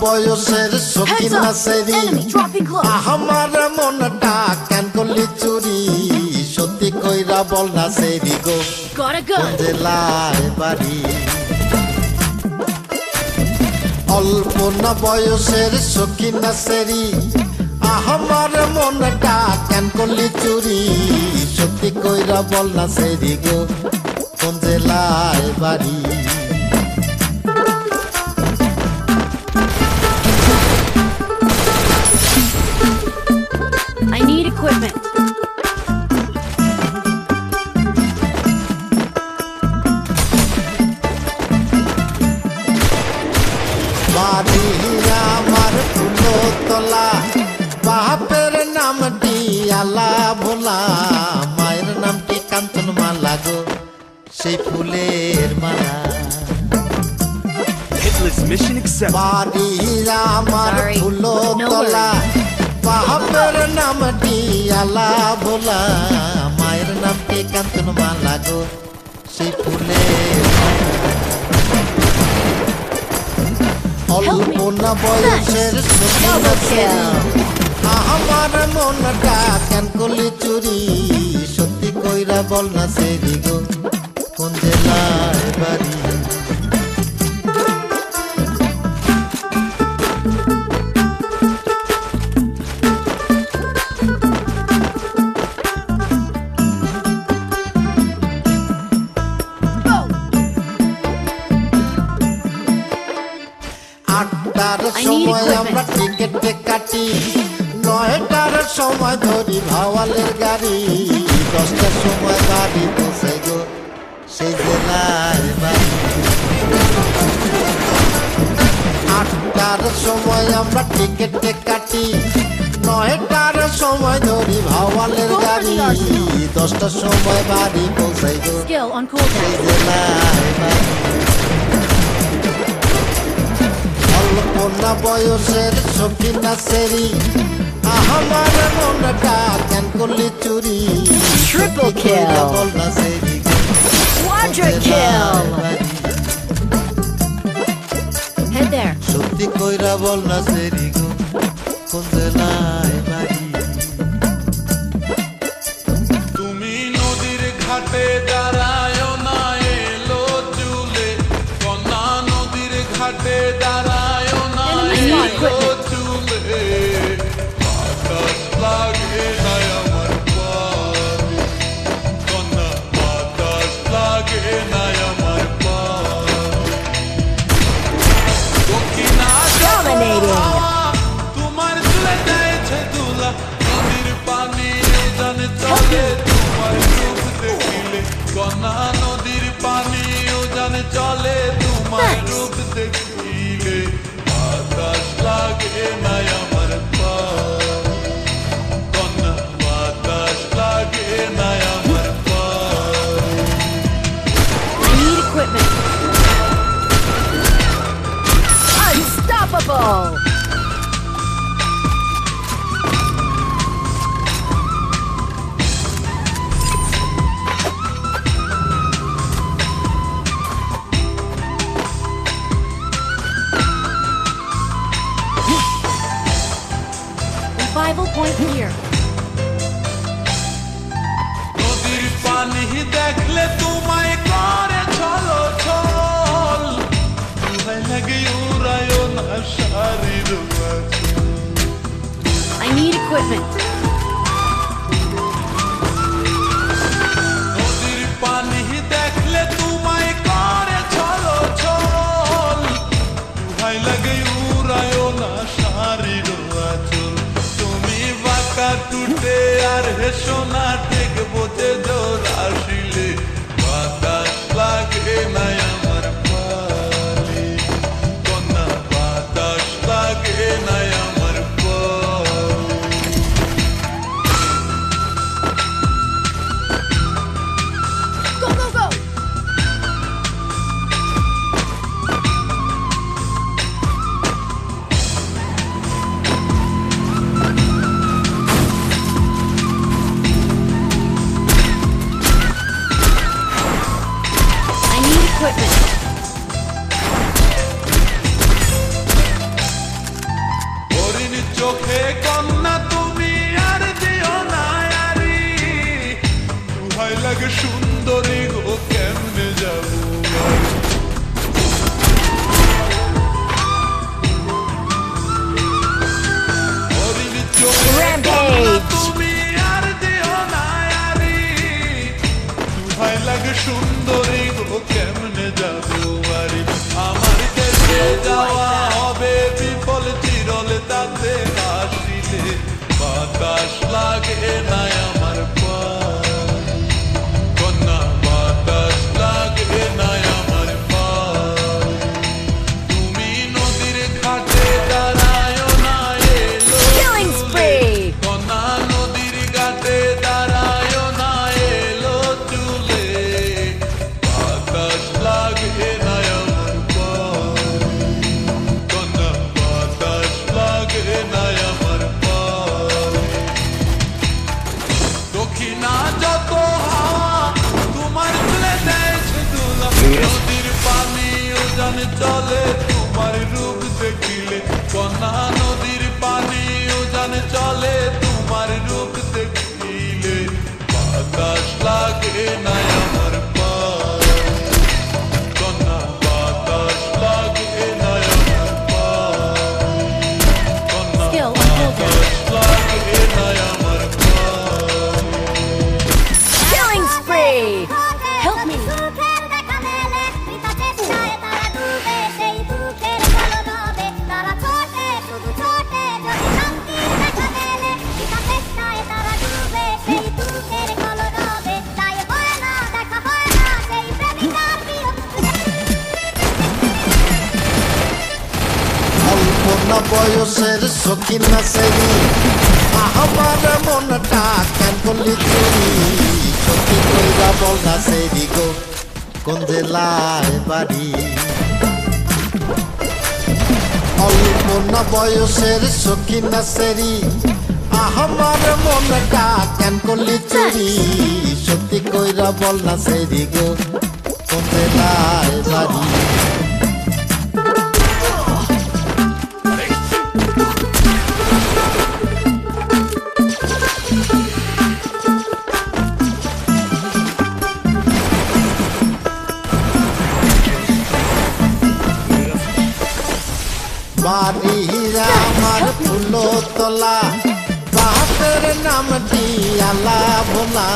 বয়সের সখিন নাসেরি আমার মনটা কেন করলি চুরি সত্যি কইরা বল না সেরি গো কোন জেলায় বাড়ি অল্প না বয়সের সখিন নাসেরি আমার মনটা কেন করলি চুরি সত্যি কইরা বল না সেরি গো কোন জেলায় বাড়ি I need equipment. বাড়ি আমার ফুলতলা বাপের নামটি আলা ভোলা মায়ের নামটি কাঞ্চন মালা গো সেই ফুলের মালা Hitless mission accepted. বাড়ি আমার Sorry, ফুলতলা বাপের নামটি আলা ভোলা মায়ের নামটি কাঞ্চন মালা গো সেই ফুলের অল্প না বয়সের আমার মনটা কেন করলি চুরি সত্যি কইরা বল না সেরি গো কোন জেলায় বাড়ি আটটার সময় আমরা টিকেটে কাটি 9টার সময় ধরি ভাওয়ালের গাড়ি 10টার সময় বাড়ি পৌঁছে গো সেই জেলায় বাড়ি 8টার সময় আমরা টিকেটে কাটি 9টার সময় ধরি ভাওয়ালের গাড়ি 10টার সময় বাড়ি পৌঁছে গো Skill on সেই cooldown. জেলায় বাড়ি অল্পনা বয়সের সখিন নাসেরি আমার মনটা কেন করলি চুরি Triple kill. বল না সেরি Quadra kill. Head there. সত্যি কইরা বল না সেরি গো কোন জেলায় বাড়ি তুমি নদীর ঘাটে দাঁড়ায় না এলো চুলে কন্যা নদীর ঘাটে দাঁড়ায় না এলো চুলে বাতাস লাগে না আমার পায়ে কন্যা বাতাস লাগে না আমার পায়ে দক্ষিণা Dominating. তোমার চলে যাইছে দুলা নদীর পানি উজান চলে তোমার রূপ দেখিলে কন্যা নদীর পানি উজান চলে তোমার রূপ দেখিলে বাতাস লাগে না আমার পায়ে কন্যা বাতাস লাগে না আমার পায়ে I need equipment. Unstoppable. Revival point here. নদীর পানি দেখলে তোমায় করে ছলো ছল তুহাই লাগে উড়ায় না শারীর I need equipment. নদীর পানি দেখলে তোমায় করে ছলো ছল তুহাই লাগে উড়ায় না শারীর আচল তুমি বাঁকা টুটে আর হেসো না টেক বোঝে জোর আসিলে বাতাস লাগে না আমার পালে কন্যা বাতাস লাগে না আমার পালে Go, go, go. I need equipment. লাগে সুন্দরী গো কেমনে যাবো বাড়ি হরিণ চোখে কন্যা তুমি আর দিও না আরি দুহাই লাগে সুন্দরী গো কেমনে যাবো বাড়ি আমার দেশে যাওয়া হবে বিফল চিরলে তাতে আসিলে বাতাস লাগে না আমার পায় কন্যা বাতাস লাগে না আমার পায় তুমি নদীর ঘাটে দাঁড়ায় না এলো Killing spree! কন্যা নদীর ঘাটে দাঁড়ায় না এলো চুলে বাতাস লাগে না আমার পায় কন্যা বাতাস লাগে না আমার পায় দক্ষিণা যত হাওয়া তোমার তুলে দেয় দুলা নদীর পানি উজান চলে তোমার রূপ দেখিলে কন্যা নদীর পানি উজান চলে তোমার রূপ দেখিলে বাতাস লাগে না আমার পায় কন্যা বাতাস লাগে না আমার পায় কন্যা Skill unfolded. বাতাস লাগে না আমার পায় Killing spree! Help me! অল্প না বয়সের সখী না সেরি আমার মনটা কেন করলি চুরি সখী কইরা বল না সেরি গো কোন জেলায় বাড়ি অল্প না বয়সের সখী না সেরি আমার মনটা কেন করলি চুরি সত্যি কইরা বল না সেরি গো কোন জেলায় বাড়ি বাড়িরা আমার ফুলো তোলা বাপের নামটি আলা ভোলা